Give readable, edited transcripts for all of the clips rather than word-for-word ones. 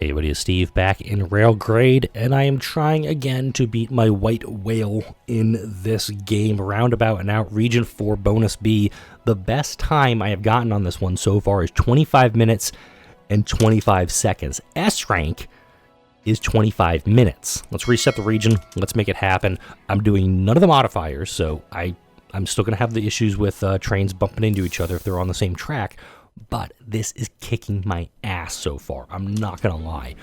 Hey everybody, it's Steve back in Railgrade, and I am trying again to beat my white whale in this game. Roundabout and out, Region 4 Bonus B. The best time I have gotten on this one so far is 25 minutes and 25 seconds. S rank is 25 minutes. Let's reset the region. Let's make it happen. I'm doing none of the modifiers, so I'm still going to have the issues with trains bumping into each other if they're on the same track. But this is kicking my ass so far. I'm not gonna lie.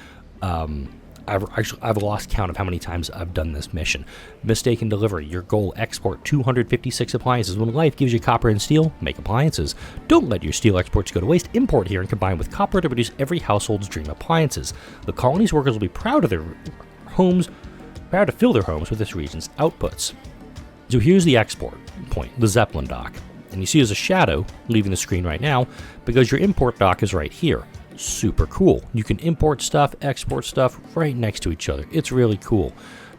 I've lost count of how many times I've done this mission. Mistaken delivery. Your goal: export 256 appliances. When life gives you copper and steel, make appliances. Don't let your steel exports go to waste. Import here and combine with copper to produce every household's dream appliances. The colony's workers will be proud of their homes, proud to fill their homes with this region's outputs. So here's the export point: the Zeppelin dock. And you see there's a shadow leaving the screen right now because your import dock is right here. Super cool. You can import stuff, export stuff right next to each other. It's really cool.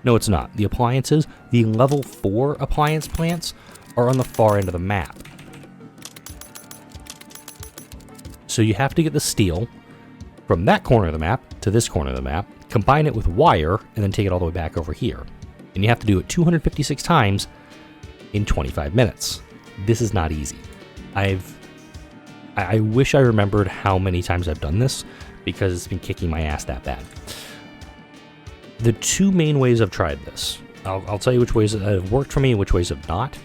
No, it's not. The appliances, the level 4 appliance plants, are on the far end of the map. So you have to get the steel from that corner of the map to this corner of the map, combine it with wire, and then take it all the way back over here. And you have to do it 256 times in 25 minutes. This is not easy. I wish I remembered how many times I've done this because it's been kicking my ass that bad. The two main ways I've tried this, I'll tell you which ways have worked for me and which ways have not.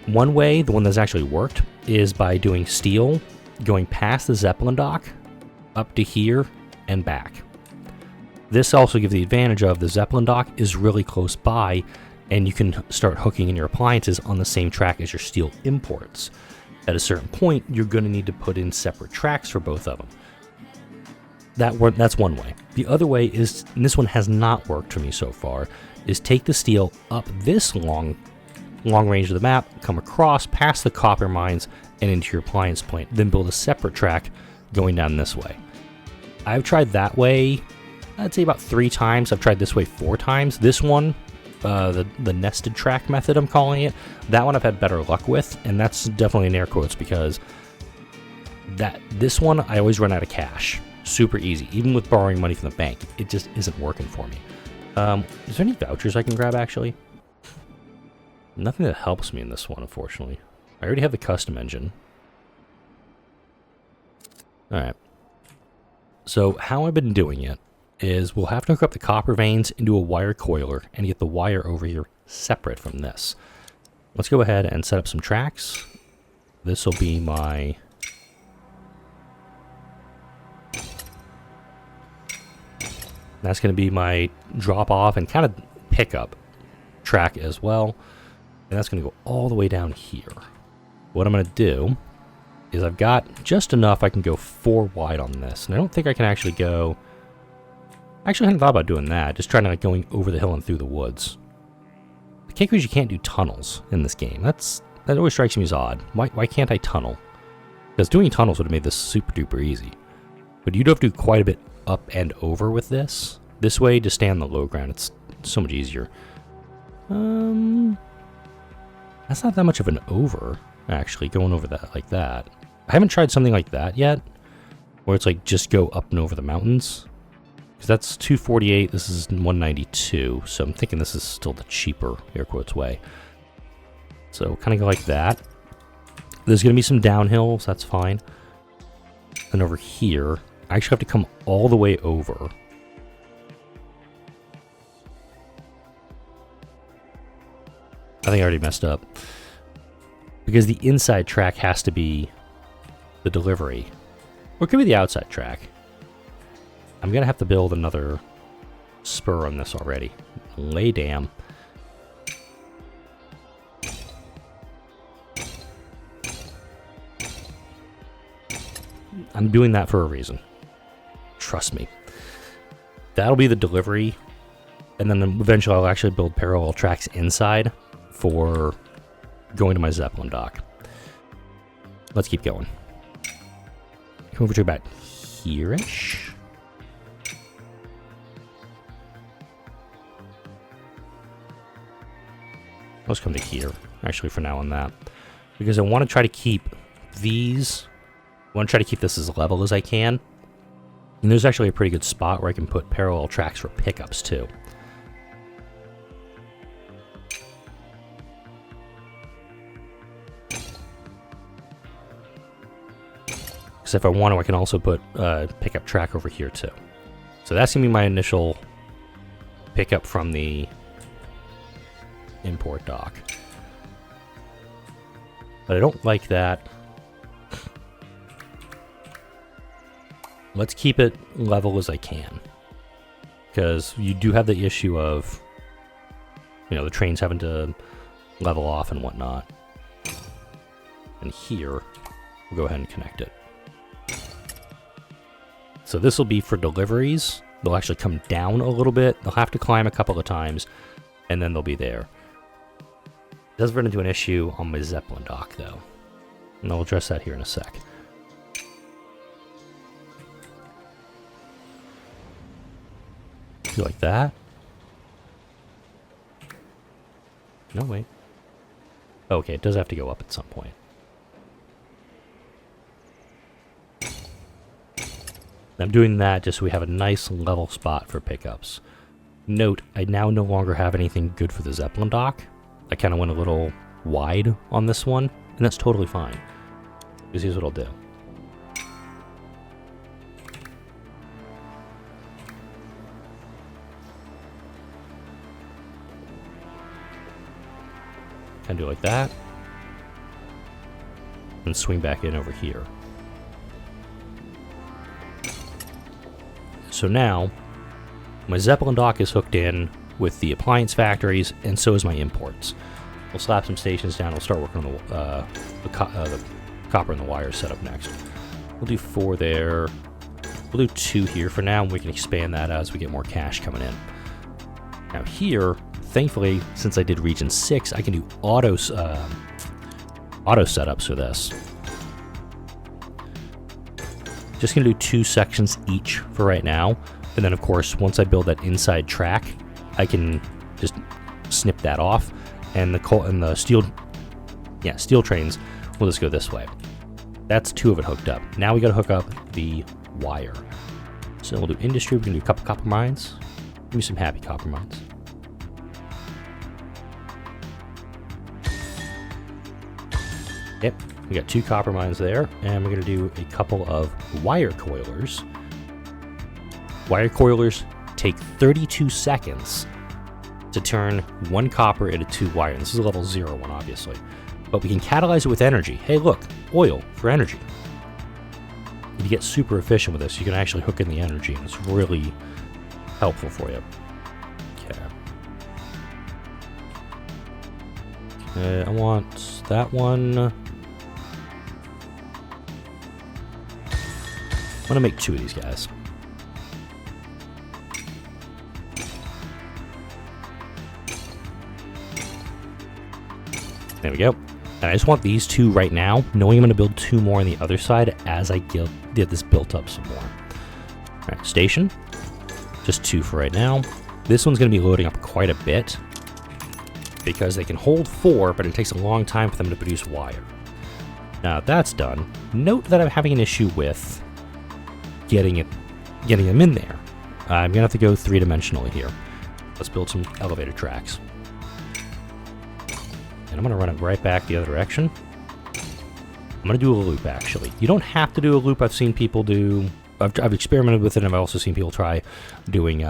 One way, the one that's actually worked, is by doing steel, going past the Zeppelin dock, up to here, and back. This also gives the advantage of the Zeppelin dock is really close by, and you can start hooking in your appliances on the same track as your steel imports. At a certain point, you're going to need to put in separate tracks for both of them. That's one way. The other way is, and this one has not worked for me so far, is take the steel up this long range of the map, come across, past the copper mines, and into your appliance plant, then build a separate track going down this way. I've tried that way, I'd say about 3 times. I've tried this way 4 times. This one, the nested track method, I'm calling it, that one I've had better luck with, and that's definitely in air quotes because this one I always run out of cash. Super easy, even with borrowing money from the bank, it just isn't working for me. Is there any vouchers I can grab actually? Nothing that helps me in this one, unfortunately. I already have the custom engine. Alright. So how I've been doing it is we'll have to hook up the copper veins into a wire coiler and get the wire over here separate from this. Let's go ahead and set up some tracks. This will be my... That's going to be my drop off and kind of pickup track as well. And that's going to go all the way down here. What I'm going to do is I've got just enough I can go 4 wide on this. And I don't think I can actually go... Actually, I hadn't thought about doing that. Just trying to going over the hill and through the woods. The kicker is you can't do tunnels in this game. That always strikes me as odd. Why can't I tunnel? Because doing tunnels would have made this super duper easy. But you'd have to do quite a bit up and over with this. This way, to stay on the low ground, it's so much easier. That's not that much of an over, actually, going over that like that. I haven't tried something like that yet, where it's like just go up and over the mountains. Because that's 248, this is 192, so I'm thinking this is still the cheaper, air quotes, way. So kind of go like that. There's going to be some downhills, that's fine. And over here, I actually have to come all the way over. I think I already messed up. Because the inside track has to be the delivery. Or it could be the outside track. I'm going to have to build another spur on this already. Lay damn. I'm doing that for a reason. Trust me. That'll be the delivery. And then eventually I'll actually build parallel tracks inside for going to my Zeppelin dock. Let's keep going. Come over to about here-ish. Let's come to here, actually, for now on that. Because I want to try to keep these... I want to try to keep this as level as I can. And there's actually a pretty good spot where I can put parallel tracks for pickups too. Because if I want to, I can also put a pickup track over here too. So that's going to be my initial pickup from the import dock. But I don't like that. Let's keep it level as I can. Because you do have the issue of, you know, the trains having to level off and whatnot. And here, we'll go ahead and connect it. So this will be for deliveries. They'll actually come down a little bit. They'll have to climb a couple of times, and then they'll be there. It does run into an issue on my Zeppelin dock, though. And I'll address that here in a sec. Like that. No, wait. Okay, it does have to go up at some point. I'm doing that just so we have a nice level spot for pickups. Note, I now no longer have anything good for the Zeppelin dock. I kind of went a little wide on this one, and that's totally fine. Because here's what I'll do. Kind of do it like that. And swing back in over here. So now, my Zeppelin dock is hooked in with the appliance factories, and so is my imports. We'll slap some stations down. We'll start working on the copper and the wire setup next. We'll do 4 there. We'll do 2 here for now, and we can expand that as we get more cash coming in. Now here, thankfully, since I did Region 6, I can do auto setups for this. Just going to do 2 sections each for right now. And then, of course, once I build that inside track, I can just snip that off. And the steel trains will just go this way. That's 2 of it hooked up. Now we got to hook up the wire. So we'll do industry. We can do a couple copper mines. Give me some happy copper mines. Yep, we got 2 copper mines there, and we're going to do a couple of wire coilers. Wire coilers take 32 seconds to turn 1 copper into 2 wire. This is a level 0 one, obviously. But we can catalyze it with energy. Hey, look, oil for energy. If you get super efficient with this, you can actually hook in the energy, and it's really helpful for you. Okay, I want that one. I'm going to make 2 of these guys. There we go. And I just want these 2 right now, knowing I'm going to build 2 more on the other side as I get this built up some more. All right, station. Just 2 for right now. This one's going to be loading up quite a bit because they can hold 4, but it takes a long time for them to produce wire. Now that's done. Note that I'm having an issue with getting them in there. I'm gonna have to go 3-dimensionally here. Let's build some elevator tracks. And I'm gonna run it right back the other direction. I'm gonna do a loop, actually. You don't have to do a loop. I've seen people do... I've experimented with it, and I've also seen people try doing...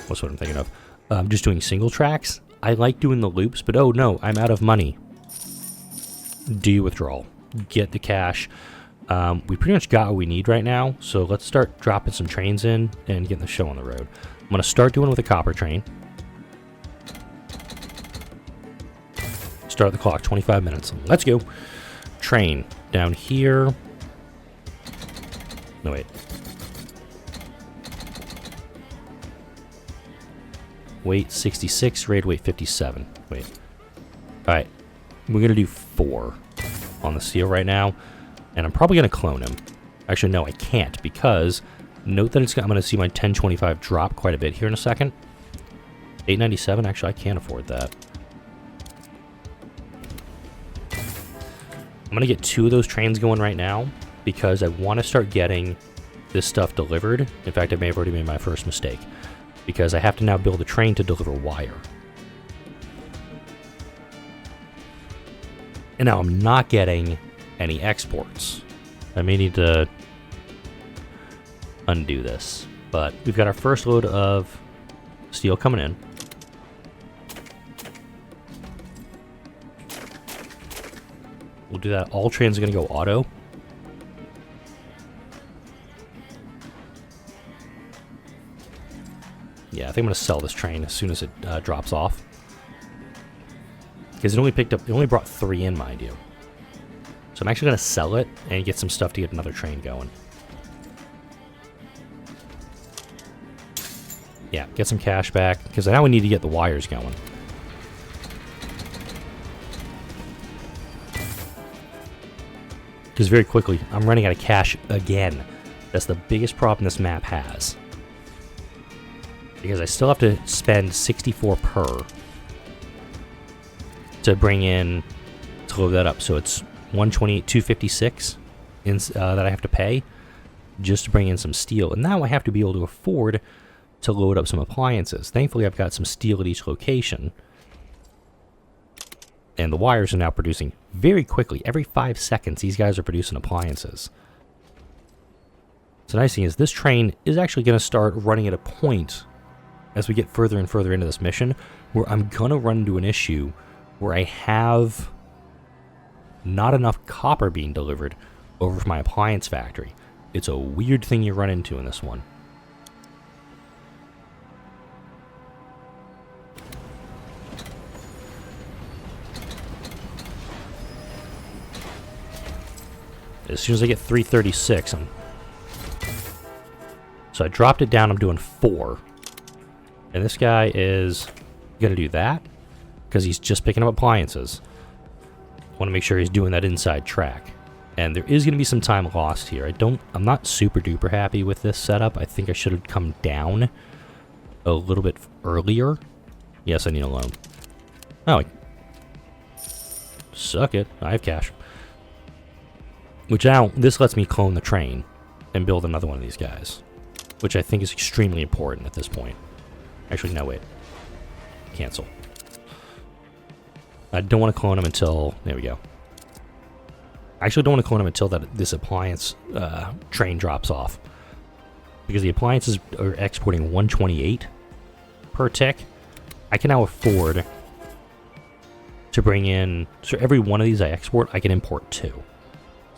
what's what I'm thinking of? Just doing single tracks. I like doing the loops, but oh no, I'm out of money. Do your withdrawal. Get the cash. We pretty much got what we need right now, so let's start dropping some trains in and getting the show on the road. I'm going to start doing it with a copper train. Start the clock, 25 minutes. Let's go. Train down here. No, wait. Weight 66, raid weight 57. Wait. Alright. We're going to do 4 on the seal right now. And I'm probably going to clone him. Actually, no, I can't, because note that I'm going to see my 1025 drop quite a bit here in a second. 897, actually, I can't afford that. I'm going to get 2 of those trains going right now. because I want to start getting this stuff delivered. In fact, I may have already made my first mistake, because I have to now build a train to deliver wire. And now I'm not getting any exports. I may need to undo this, but we've got our first load of steel coming in. We'll do that. All trains are going to go auto. Yeah, I think I'm going to sell this train as soon as it drops off. Because it only brought 3 in, mind you. So I'm actually going to sell it and get some stuff to get another train going. Yeah, get some cash back, because now we need to get the wires going. Because very quickly, I'm running out of cash again. That's the biggest problem this map has. Because I still have to spend 64 per to bring in, to load that up. So it's 128, 256 that I have to pay just to bring in some steel. And now I have to be able to afford to load up some appliances. Thankfully, I've got some steel at each location. And the wires are now producing very quickly. Every 5 seconds, these guys are producing appliances. So the nice thing is this train is actually going to start running at a point as we get further and further into this mission where I'm going to run into an issue where I have not enough copper being delivered over from my appliance factory. It's a weird thing you run into in this one. As soon as I get 336, so I dropped it down, I'm doing 4. And this guy is going to do that because he's just picking up appliances. I want to make sure he's doing that inside track. And there is going to be some time lost here. I'm not super duper happy with this setup. I think I should have come down a little bit earlier. Yes, I need a loan. Oh, suck it. I have cash. Which now, this lets me clone the train and build another one of these guys. Which I think is extremely important at this point. Actually, no, wait. Cancel. I don't want to clone him until... There we go. I actually don't want to clone him until this appliance train drops off. Because the appliances are exporting 128 per tick. I can now afford to bring in... So every one of these I export, I can import 2.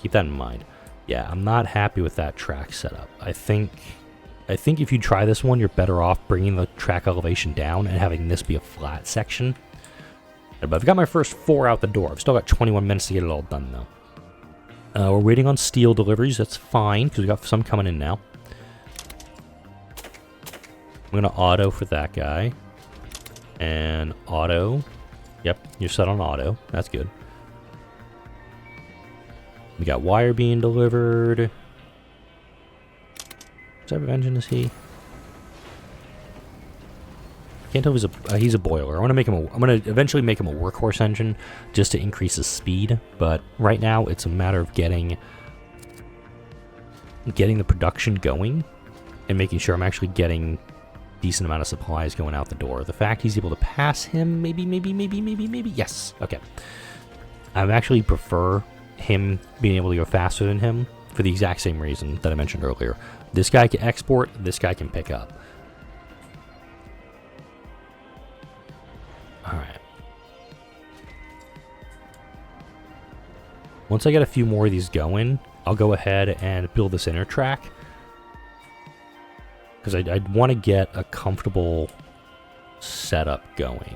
Keep that in mind. Yeah, I'm not happy with that track setup. I think if you try this one, you're better off bringing the track elevation down and having this be a flat section. But I've got my first 4 out the door. I've still got 21 minutes to get it all done, though. We're waiting on steel deliveries. That's fine, because we've got some coming in now. I'm going to auto for that guy. And auto. Yep, you're set on auto. That's good. We got wire being delivered. What type of engine is he? Can't tell if he's a boiler. I'm gonna eventually make him a workhorse engine just to increase his speed. But right now it's a matter of getting the production going and making sure I'm actually getting decent amount of supplies going out the door. The fact he's able to pass him, maybe. Yes. Okay. I actually prefer him being able to go faster than him for the exact same reason that I mentioned earlier. This guy can export, this guy can pick up. Alright. Once I get a few more of these going, I'll go ahead and build this inner track. Because I'd want to get a comfortable setup going.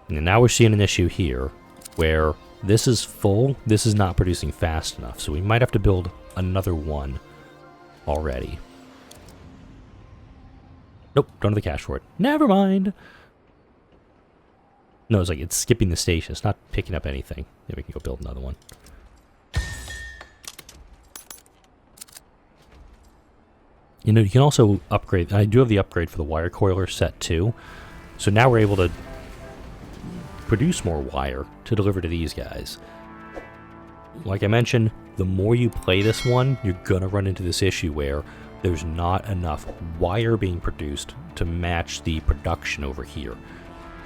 And now we're seeing an issue here where this is full, this is not producing fast enough. So we might have to build another one already. Nope, don't have the cash for it. Never mind. No, it's like it's skipping the station. It's not picking up anything. Yeah, we can go build another one. You know, you can also upgrade. I do have the upgrade for the wire coiler set too. So now we're able to produce more wire to deliver to these guys. Like I mentioned, the more you play this one, you're going to run into this issue where there's not enough wire being produced to match the production over here.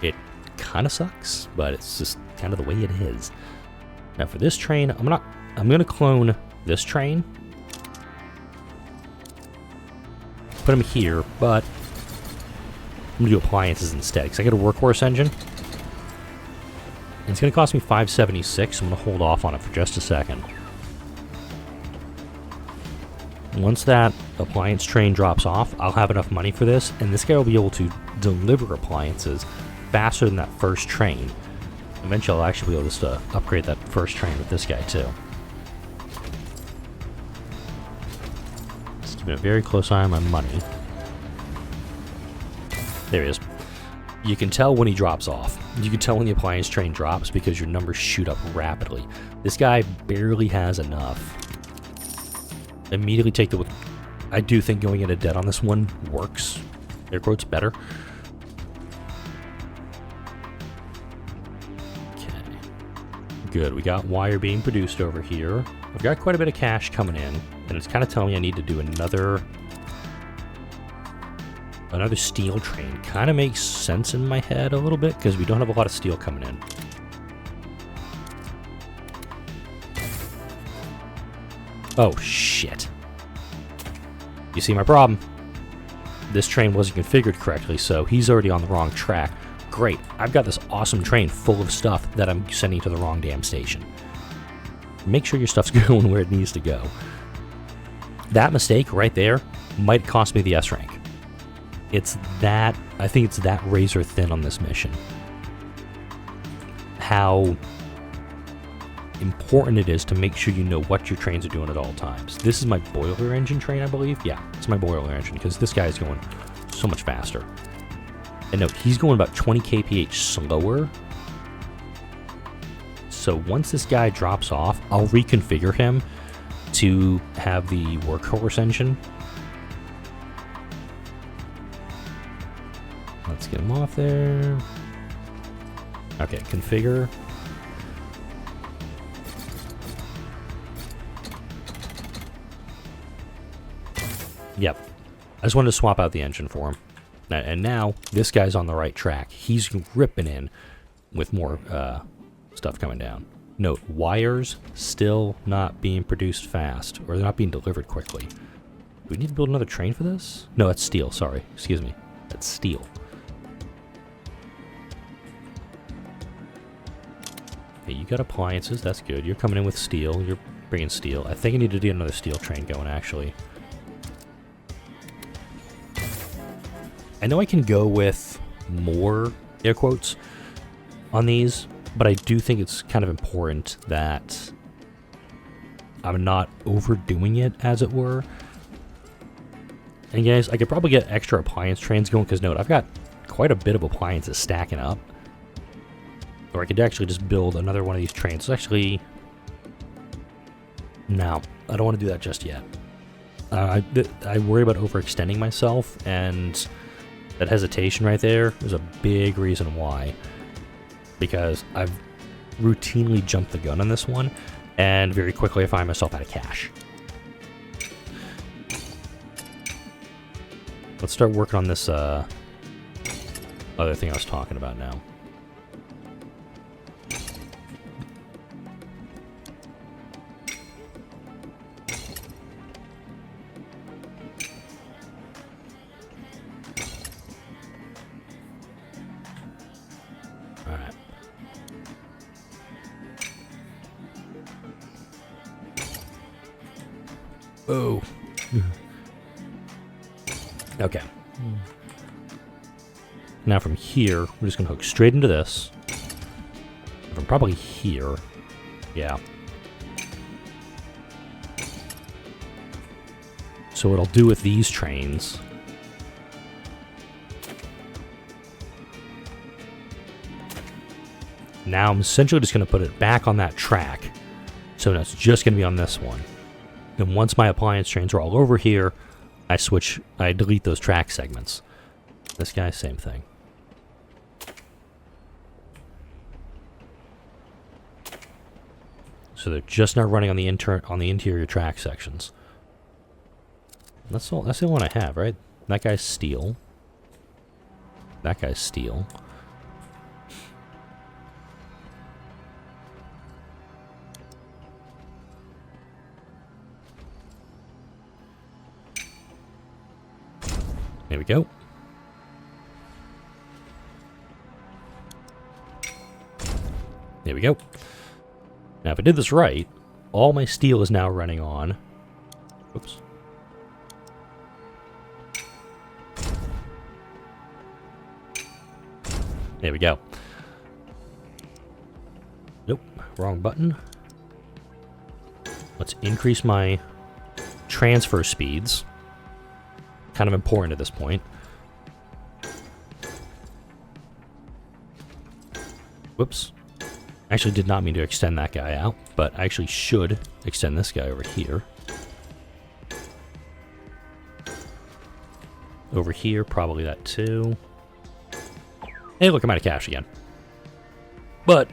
It kind of sucks, but it's just kind of the way it is. Now for this train, I'm going to clone this train. Put him here, but I'm going to do appliances instead, because I get a workhorse engine. And it's going to cost me $576, so I'm going to hold off on it for just a second. Once that appliance train drops off, I'll have enough money for this, and this guy will be able to deliver appliances faster than that first train. Eventually, I'll actually be able to upgrade that first train with this guy, too. Just keeping a very close eye on my money. There he is. You can tell when he drops off. You can tell when the appliance train drops because your numbers shoot up rapidly. This guy barely has enough. Immediately take the... I do think going into debt on this one works. Air quotes better. Okay. Good. We got wire being produced over here. I've got quite a bit of cash coming in, and it's kind of telling me I need to do another steel train. Kind of makes sense in my head a little bit because we don't have a lot of steel coming in. Oh, shit. You see my problem? This train wasn't configured correctly, so he's already on the wrong track. Great. I've got this awesome train full of stuff that I'm sending to the wrong damn station. Make sure your stuff's going where it needs to go. That mistake right there might cost me the S rank. I think it's that razor thin on this mission. How important it is to make sure you know what your trains are doing at all times. This is my boiler engine train, I believe. Yeah, it's my boiler engine because this guy is going so much faster. And note, he's going about 20 kph slower. So once this guy drops off, I'll reconfigure him to have the workhorse engine. Let's get him off there. Okay, configure. Yep. I just wanted to swap out the engine for him. And now, this guy's on the right track. He's ripping in with more stuff coming down. Note, wires still not being produced fast, or they're not being delivered quickly. Do we need to build another train for this? No, that's steel, sorry. Excuse me. That's steel. Okay, you got appliances, that's good. You're coming in with steel, you're bringing steel. I think I need to do another steel train going, actually. I know I can go with more, air quotes, on these, but I do think it's kind of important that I'm not overdoing it, as it were. And guys, I could probably get extra appliance trains going, because note, I've got quite a bit of appliances stacking up. Or I could actually just build another one of these trains. Actually, no, I don't want to do that just yet. I worry about overextending myself, and that hesitation right there is a big reason why. Because I've routinely jumped the gun on this one, and very quickly I find myself out of cash. Let's start working on this other thing I was talking about now. Oh. Okay. Now from here, we're just going to hook straight into this. From probably here. Yeah. So what I'll do with these trains... Now I'm essentially just going to put it back on that track. So now it's just going to be on this one. And once my appliance trains are all over here, I delete those track segments. This guy, same thing. So they're just now running on the interior track sections. That's all. That's the only one I have, right? That guy's steel. That guy's steel. There we go. There we go. Now, if I did this right, all my steel is now running on. Oops. There we go. Nope, wrong button. Let's increase my transfer speeds. Kind of important at this point. Whoops. I actually did not mean to extend that guy out, but I actually should extend this guy over here. Over here, probably that too. Hey, look, I'm out of cash again. But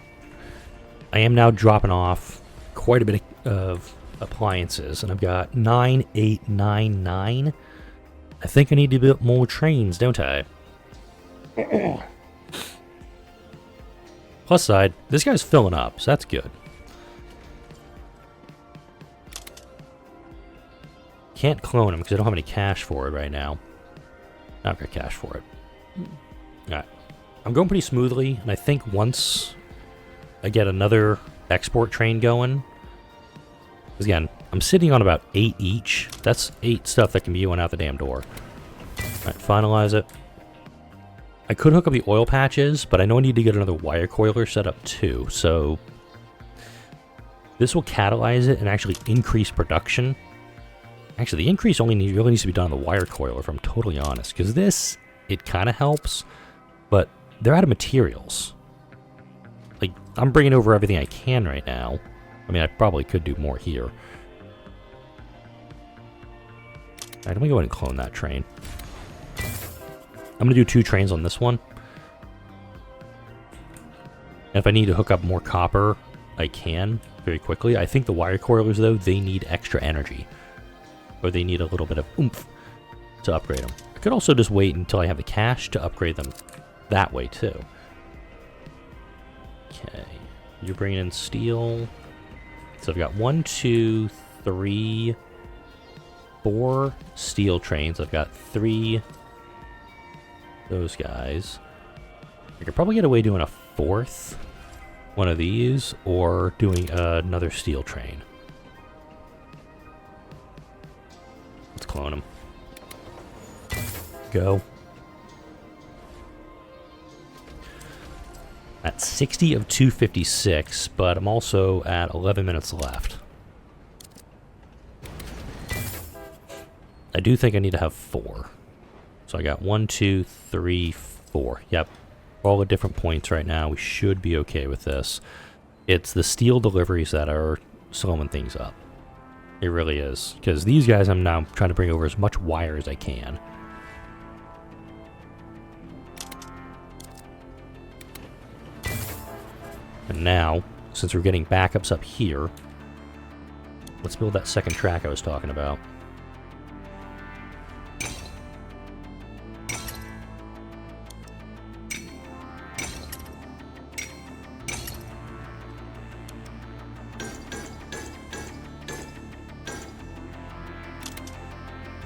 I am now dropping off quite a bit of appliances, and I've got 9, 8, 9, 9. I think I need to build more trains, don't I? Plus side, this guy's filling up, so that's good. Can't clone him because I don't have any cash for it right now. I've got cash for it. Alright. I'm going pretty smoothly, and I think once I get another export train going, because again, I'm sitting on about 8 each. That's 8 stuff that can be going out the damn door. Alright, finalize it. I could hook up the oil patches, but I know I need to get another wire coiler set up too, so this will catalyze it and actually increase production. Actually, the increase really needs to be done on the wire coiler, if I'm totally honest, because this, it kind of helps, but they're out of materials. Like, I'm bringing over everything I can right now. I mean, I probably could do more here. Alright, let me go ahead and clone that train. I'm going to do 2 trains on this one. And if I need to hook up more copper, I can very quickly. I think the wire coilers, though, they need extra energy. Or they need a little bit of oomph to upgrade them. I could also just wait until I have the cash to upgrade them that way, too. Okay. You're bringing in steel. So I've got 1, 2, 3, 4 steel trains. I've got 3... those guys. I could probably get away doing a 4th one of these, or doing another steel train. Let's clone them. Go. At 60 of 256, but I'm also at 11 minutes left. I do think I need to have 4. So I got 1, 2, 3, 4. Yep. All at different points right now. We should be okay with this. It's the steel deliveries that are slowing things up. It really is. Because these guys, I'm now trying to bring over as much wire as I can. And now, since we're getting backups up here, let's build that second track I was talking about.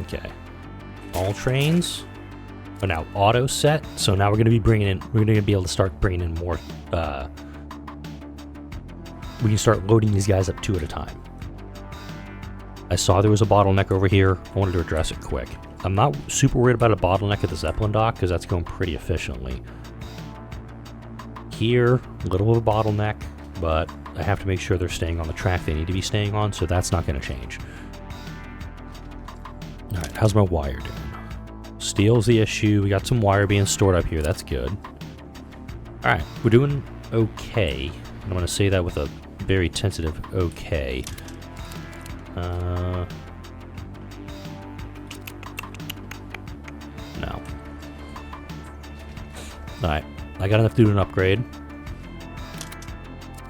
Okay. All trains are now auto set, so now we're going to be bringing in, we're going to be able to start bringing in more, we can start loading these guys up 2 at a time. I saw there was a bottleneck over here. I wanted to address it quick. I'm not super worried about a bottleneck at the Zeppelin dock, because that's going pretty efficiently. Here, a little of a bottleneck, but I have to make sure they're staying on the track they need to be staying on, so that's not going to change. Alright, how's my wire doing? Steel's the issue. We got some wire being stored up here. That's good. Alright, we're doing okay. I'm going to say that with a very tentative okay. No. Alright, I got enough to do an upgrade.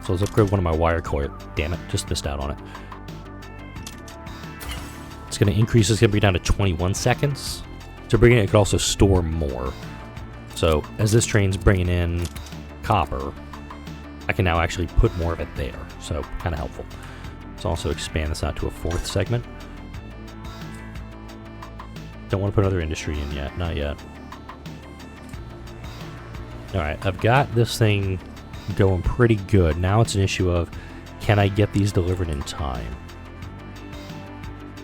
So let's upgrade one of my wire coil. Damn it, just missed out on it. It's going to increase, it's going to bring it down to 21 seconds. To bring it, it could also store more. So as this train's bringing in copper, I can now actually put more of it there. So kind of helpful. Let's also expand this out to a 4th segment. Don't want to put another industry in yet, not yet. Alright, I've got this thing going pretty good. Now it's an issue of, can I get these delivered in time?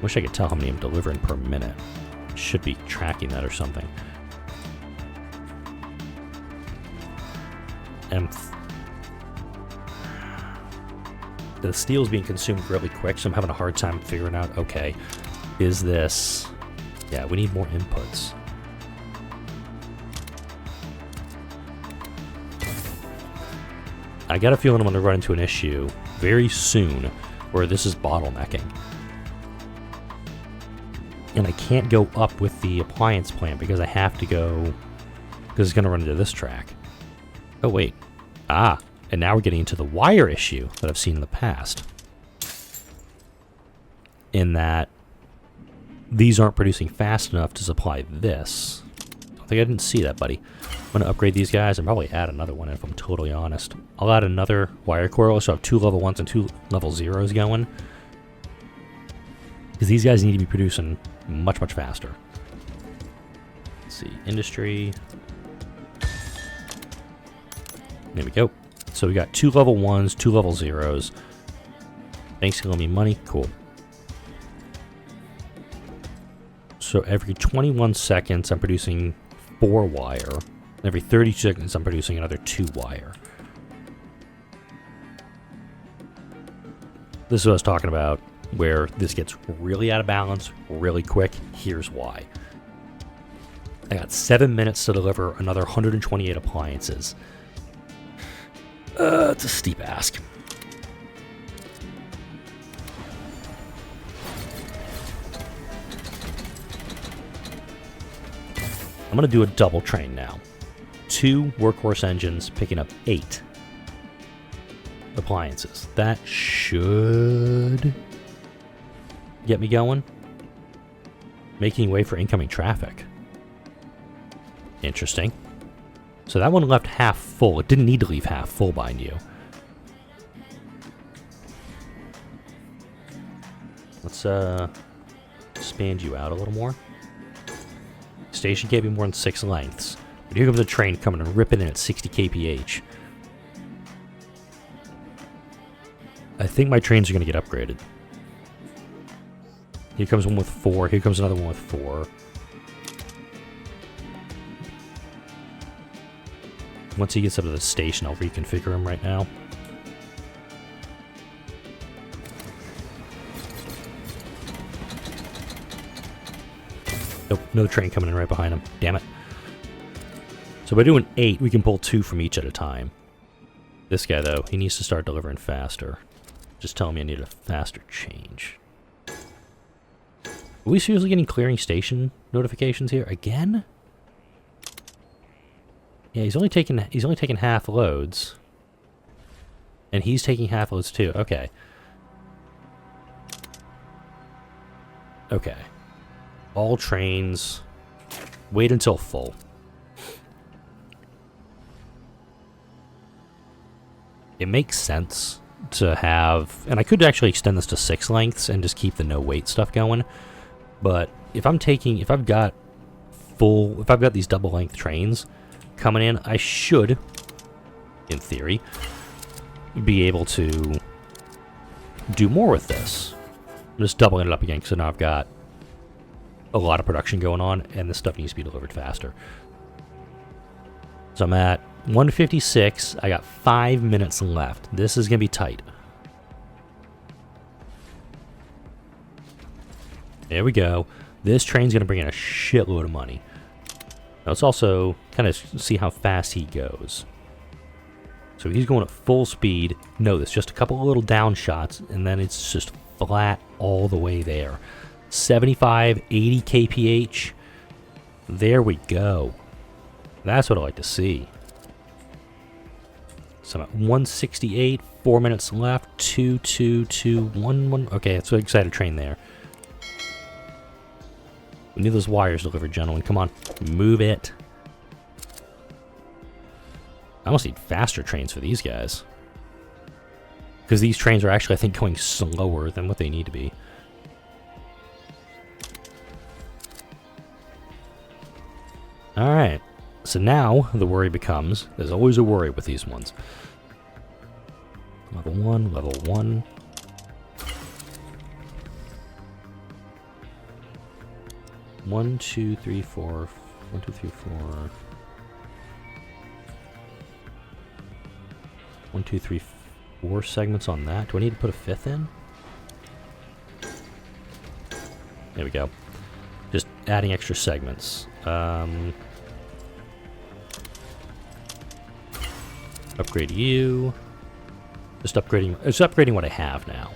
Wish I could tell how many I'm delivering per minute. Should be tracking that or something. And the steel's being consumed really quick, so I'm having a hard time figuring out, okay, is this... Yeah, we need more inputs. I got a feeling I'm going to run into an issue very soon where this is bottlenecking. And I can't go up with the appliance plant because I have to go... Because it's going to run into this track. Oh, wait. Ah, and now we're getting into the wire issue that I've seen in the past. In that these aren't producing fast enough to supply this. I think I didn't see that, buddy. I'm going to upgrade these guys and probably add another one if I'm totally honest. I'll add another wire coil, so I have 2 level 1s and 2 level 0s going. Because these guys need to be producing much, much faster. Let's see, industry. There we go. So we got 2 level 1s, 2 level 0s. Thanks for giving me money. Cool. So every 21 seconds, I'm producing 4 wire. Every 30 seconds, I'm producing another 2 wire. This is what I was talking about, where this gets really out of balance really quick. Here's why. I got 7 minutes to deliver another 128 appliances. It's a steep ask. I'm going to do a double train now. 2 workhorse engines picking up 8 appliances. That should get me going. Making way for incoming traffic. Interesting. So that one left half full. It didn't need to leave half full, mind you. Let's expand you out a little more. Station can't be more than 6 lengths. But here comes a train coming and ripping in at 60 kph. I think my trains are going to get upgraded. Here comes one with 4. Here comes another one with 4. Once he gets up to the station, I'll reconfigure him right now. Nope, another train coming in right behind him. Damn it. So by doing 8, we can pull 2 from each at a time. This guy, though, he needs to start delivering faster. Just telling me I need a faster change. Are we seriously getting clearing station notifications here again? Yeah, he's only taking half loads. And he's taking half loads too. Okay. Okay. All trains. Wait until full. It makes sense to have, and I could actually extend this to 6 lengths and just keep the no wait stuff going. But if I've got these double length trains coming in, I should, in theory, be able to do more with this. I'm just doubling it up again because now I've got a lot of production going on and this stuff needs to be delivered faster. So I'm at 156. I got 5 minutes left. This is going to be tight. There we go. This train's going to bring in a shitload of money. Now let's also kind of see how fast he goes. So he's going at full speed. Notice just a couple of little down shots, and then it's just flat all the way there. 75, 80 kph. There we go. That's what I like to see. So I'm at 168, 4 minutes left. 2, 2, 2, 1, 1. Okay, that's an excited train there. We need those wires delivered, gentlemen. Come on, move it. I almost need faster trains for these guys. Because these trains are actually, I think, going slower than what they need to be. Alright, so now the worry becomes, there's always a worry with these ones. Level 1, level 1. One, two, three, four. 1, 2, 3, 4. 1, 2, 3, 4 segments on that. Do I need to put a 5th in? There we go. Just adding extra segments. Upgrade you. Just upgrading what I have now.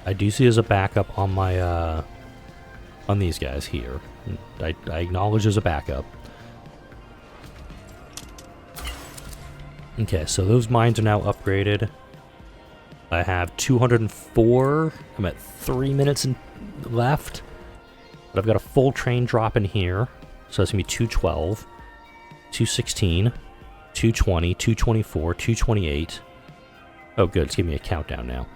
I do see as a backup on my on these guys here. I acknowledge as a backup. Okay, so those mines are now upgraded. I have 204. I'm at 3 minutes left. But I've got a full train drop in here. So that's going to be 212, 216, 220, 224, 228. Oh, good. It's giving me a countdown now.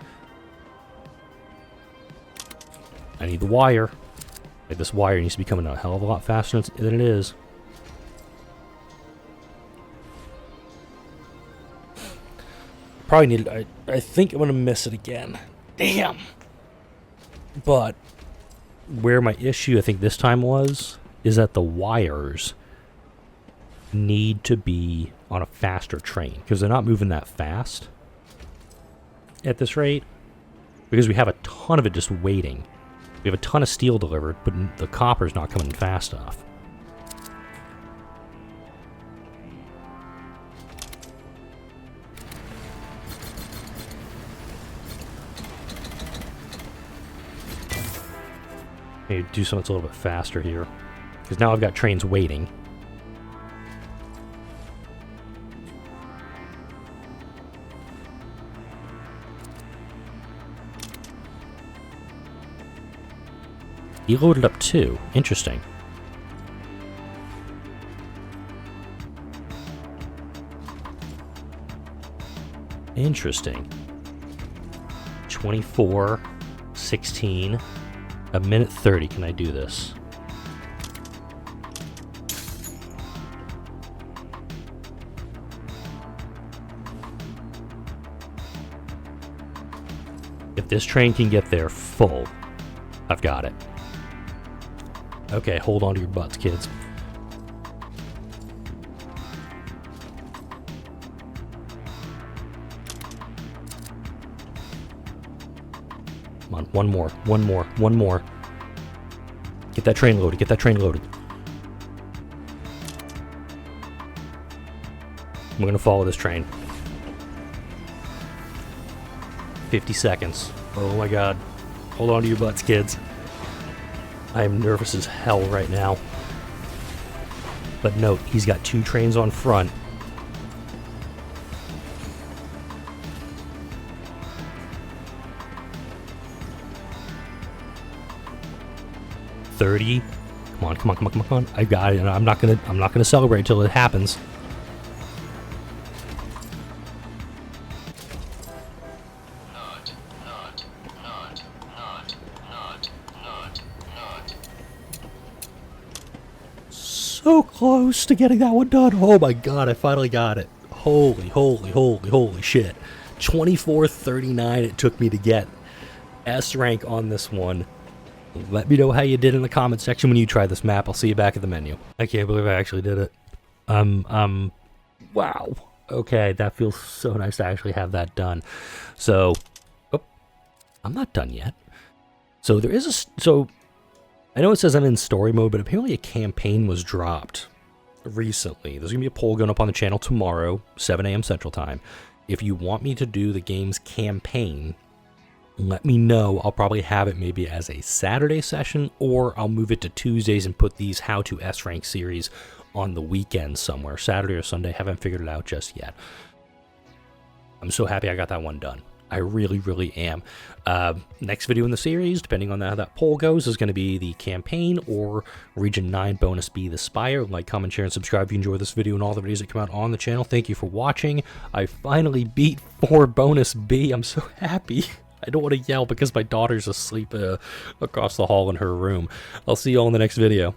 I need the wire. Like, this wire needs to be coming a hell of a lot faster than it is. Probably need it. I think I'm going to miss it again. Damn. But where my issue, I think this time was, is that the wires need to be on a faster train. Because they're not moving that fast at this rate. Because we have a ton of it just waiting. We have a ton of steel delivered, but the copper's not coming fast enough. Maybe do something that's a little bit faster here. Because now I've got trains waiting. He loaded up too. Interesting. Interesting. 24, 16, a minute 30. Can I do this? If this train can get there full, I've got it. Okay, hold on to your butts, kids. Come on, one more, one more, one more. Get that train loaded, get that train loaded. I'm gonna follow this train. 50 seconds. Oh my god. Hold on to your butts, kids. I am nervous as hell right now. But note, he's got 2 trains on front. $30. Come on, come on, come on, come on, come on. I got it. I'm not gonna celebrate until it happens. So close to getting that one done. Oh my god, I finally got it. Holy, holy, holy, holy shit. 24:39 it took me to get S rank on this one. Let me know how you did in the comment section when you try this map. I'll see you back at the menu. I can't believe I actually did it. Wow. Okay, that feels so nice to actually have that done. So, oh, I'm not done yet. So there is a, I know it says I'm in story mode, but apparently a campaign was dropped recently. There's going to be a poll going up on the channel tomorrow, 7 a.m. Central Time. If you want me to do the game's campaign, let me know. I'll probably have it maybe as a Saturday session, or I'll move it to Tuesdays and put these How to S Rank series on the weekend somewhere, Saturday or Sunday. Haven't figured it out just yet. I'm so happy I got that one done. I really, really am. Next video in the series, depending on how that poll goes, is going to be the campaign or Region 9 bonus B, the Spire. Like, comment, share, and subscribe if you enjoy this video and all the videos that come out on the channel. Thank you for watching. I finally beat 4 bonus B. I'm so happy. I don't want to yell because my daughter's asleep across the hall in her room. I'll see you all in the next video.